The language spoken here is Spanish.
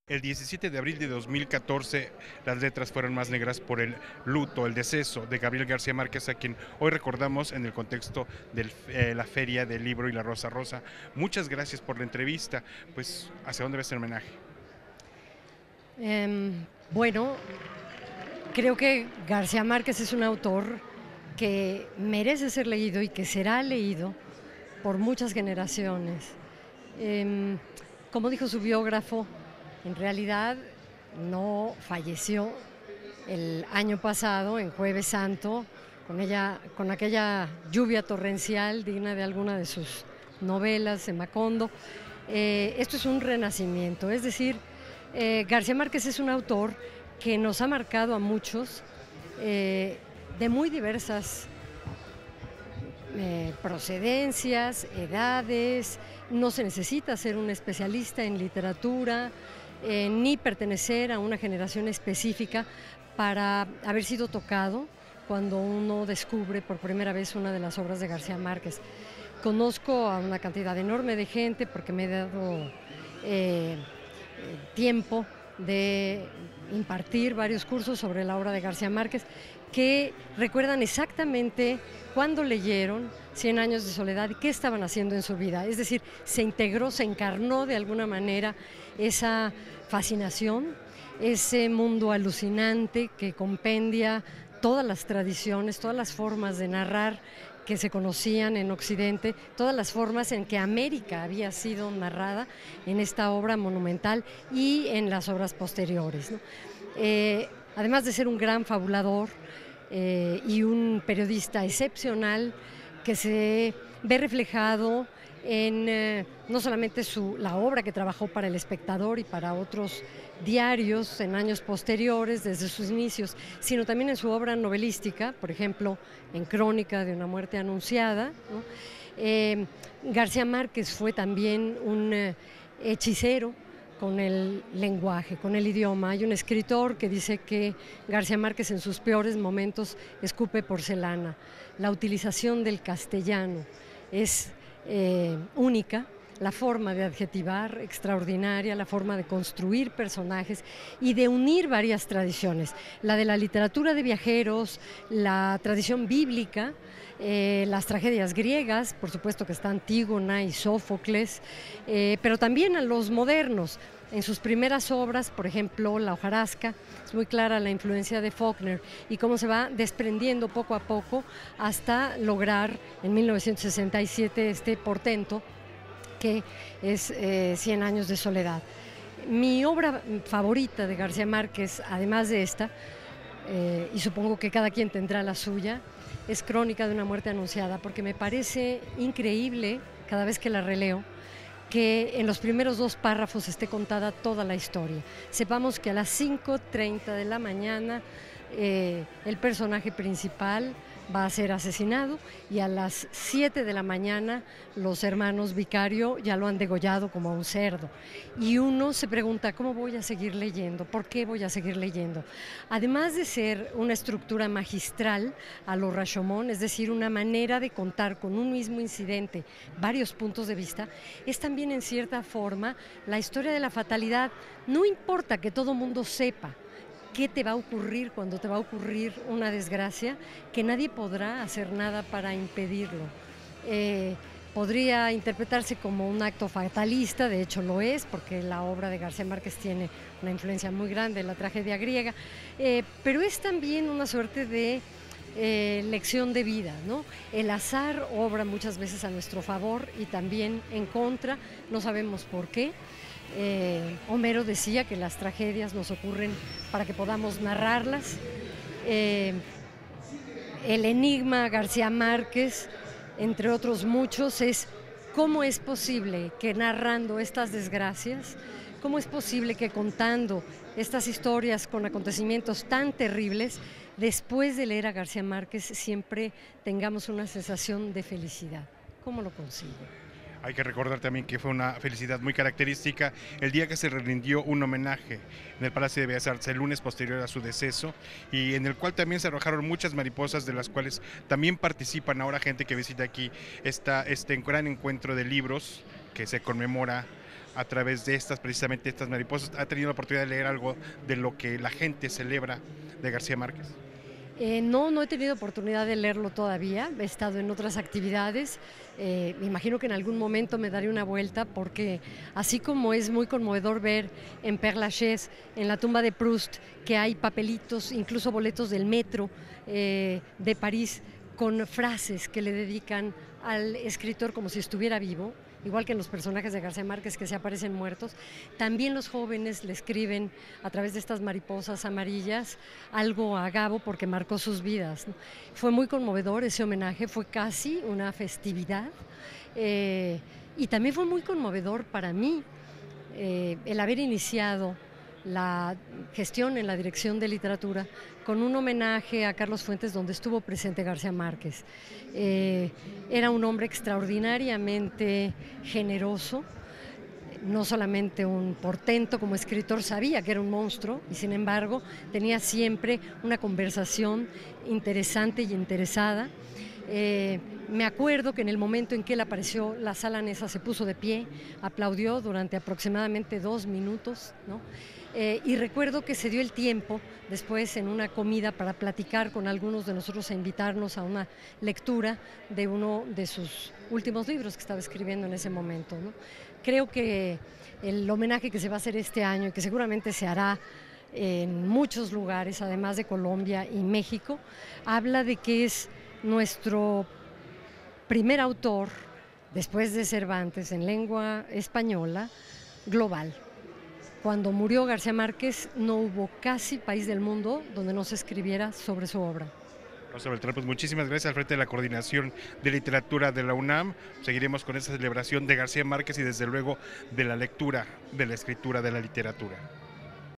El 17 de abril de 2014, las letras fueron más negras por el luto, el deceso de Gabriel García Márquez, a quien hoy recordamos en el contexto de la Feria del Libro y la Rosa Rosa. Muchas gracias por la entrevista. Pues, ¿hacia dónde ves el homenaje? Bueno, creo que García Márquez es un autor que merece ser leído y que será leído por muchas generaciones. Como dijo su biógrafo, en realidad no falleció el año pasado, en Jueves Santo, con aquella lluvia torrencial digna de alguna de sus novelas en Macondo. Esto es un renacimiento, es decir, García Márquez es un autor que nos ha marcado a muchos de muy diversas procedencias, edades. No se necesita ser un especialista en literatura ni pertenecer a una generación específica para haber sido tocado cuando uno descubre por primera vez una de las obras de García Márquez. Conozco a una cantidad enorme de gente porque me he dado tiempo de impartir varios cursos sobre la obra de García Márquez que recuerdan exactamente cuándo leyeron Cien años de soledad y qué estaban haciendo en su vida. Es decir, se integró, se encarnó de alguna manera esa fascinación, ese mundo alucinante que compendia todas las tradiciones, todas las formas de narrar que se conocían en Occidente, todas las formas en que América había sido narrada en esta obra monumental y en las obras posteriores, ¿no? Además de ser un gran fabulador y un periodista excepcional que se ve reflejado en no solamente la obra que trabajó para El Espectador y para otros diarios en años posteriores, desde sus inicios, sino también en su obra novelística, por ejemplo, en Crónica de una muerte anunciada, ¿no? García Márquez fue también un hechicero con el lenguaje, con el idioma. Hay un escritor que dice que García Márquez en sus peores momentos escupe porcelana. La utilización del castellano es única, la forma de adjetivar extraordinaria, la forma de construir personajes y de unir varias tradiciones, la de la literatura de viajeros, la tradición bíblica, las tragedias griegas, por supuesto que está Antígona y Sófocles, pero también a los modernos. En sus primeras obras, por ejemplo, La hojarasca, es muy clara la influencia de Faulkner y cómo se va desprendiendo poco a poco hasta lograr en 1967 este portento que es Cien años de soledad. Mi obra favorita de García Márquez, además de esta, y supongo que cada quien tendrá la suya, es Crónica de una muerte anunciada, porque me parece increíble cada vez que la releo que en los primeros dos párrafos esté contada toda la historia. Sepamos que a las 5:30 de la mañana el personaje principal va a ser asesinado y a las 7 de la mañana los hermanos Vicario ya lo han degollado como a un cerdo. Y uno se pregunta, ¿cómo voy a seguir leyendo? ¿Por qué voy a seguir leyendo? Además de ser una estructura magistral a lo Rashomon, es decir, una manera de contar con un mismo incidente varios puntos de vista, es también en cierta forma la historia de la fatalidad. No importa que todo mundo sepa qué te va a ocurrir cuando te va a ocurrir una desgracia, que nadie podrá hacer nada para impedirlo. Podría interpretarse como un acto fatalista, de hecho lo es, porque la obra de García Márquez tiene una influencia muy grande en la tragedia griega, pero es también una suerte de lección de vida, ¿no? El azar obra muchas veces a nuestro favor y también en contra, no sabemos por qué. Homero decía que las tragedias nos ocurren para que podamos narrarlas. El enigma García Márquez, entre otros muchos, es cómo es posible que narrando estas desgracias, cómo es posible que contando estas historias con acontecimientos tan terribles, después de leer a García Márquez siempre tengamos una sensación de felicidad. ¿Cómo lo consigue? Hay que recordar también que fue una felicidad muy característica el día que se rindió un homenaje en el Palacio de Bellas Artes el lunes posterior a su deceso, y en el cual también se arrojaron muchas mariposas, de las cuales también participan ahora gente que visita aquí este gran encuentro de libros que se conmemora a través de precisamente estas mariposas. ¿Ha tenido la oportunidad de leer algo de lo que la gente celebra de García Márquez? No he tenido oportunidad de leerlo todavía, he estado en otras actividades, me imagino que en algún momento me daré una vuelta porque así como es muy conmovedor ver en Père Lachaise, en la tumba de Proust, que hay papelitos, incluso boletos del metro de París, con frases que le dedican al escritor como si estuviera vivo, igual que en los personajes de García Márquez que se aparecen muertos, también los jóvenes le escriben a través de estas mariposas amarillas algo a Gabo porque marcó sus vidas, ¿no? Fue muy conmovedor ese homenaje, fue casi una festividad y también fue muy conmovedor para mí el haber iniciado la gestión en la Dirección de Literatura con un homenaje a Carlos Fuentes donde estuvo presente García Márquez. Era un hombre extraordinariamente generoso, no solamente un portento como escritor, sabía que era un monstruo y sin embargo tenía siempre una conversación interesante y interesada. Me acuerdo que en el momento en que él apareció, la sala Nesa se puso de pie, aplaudió durante aproximadamente 2 minutos, ¿no? Y recuerdo que se dio el tiempo después en una comida para platicar con algunos de nosotros e invitarnos a una lectura de uno de sus últimos libros que estaba escribiendo en ese momento, ¿no? Creo que el homenaje que se va a hacer este año y que seguramente se hará en muchos lugares, además de Colombia y México, habla de que es nuestro primer autor, después de Cervantes, en lengua española, global. Cuando murió García Márquez no hubo casi país del mundo donde no se escribiera sobre su obra. Rosa Beltrán, pues muchísimas gracias al frente de la Coordinación de Literatura de la UNAM. Seguiremos con esta celebración de García Márquez y desde luego de la lectura, de la escritura, de la literatura.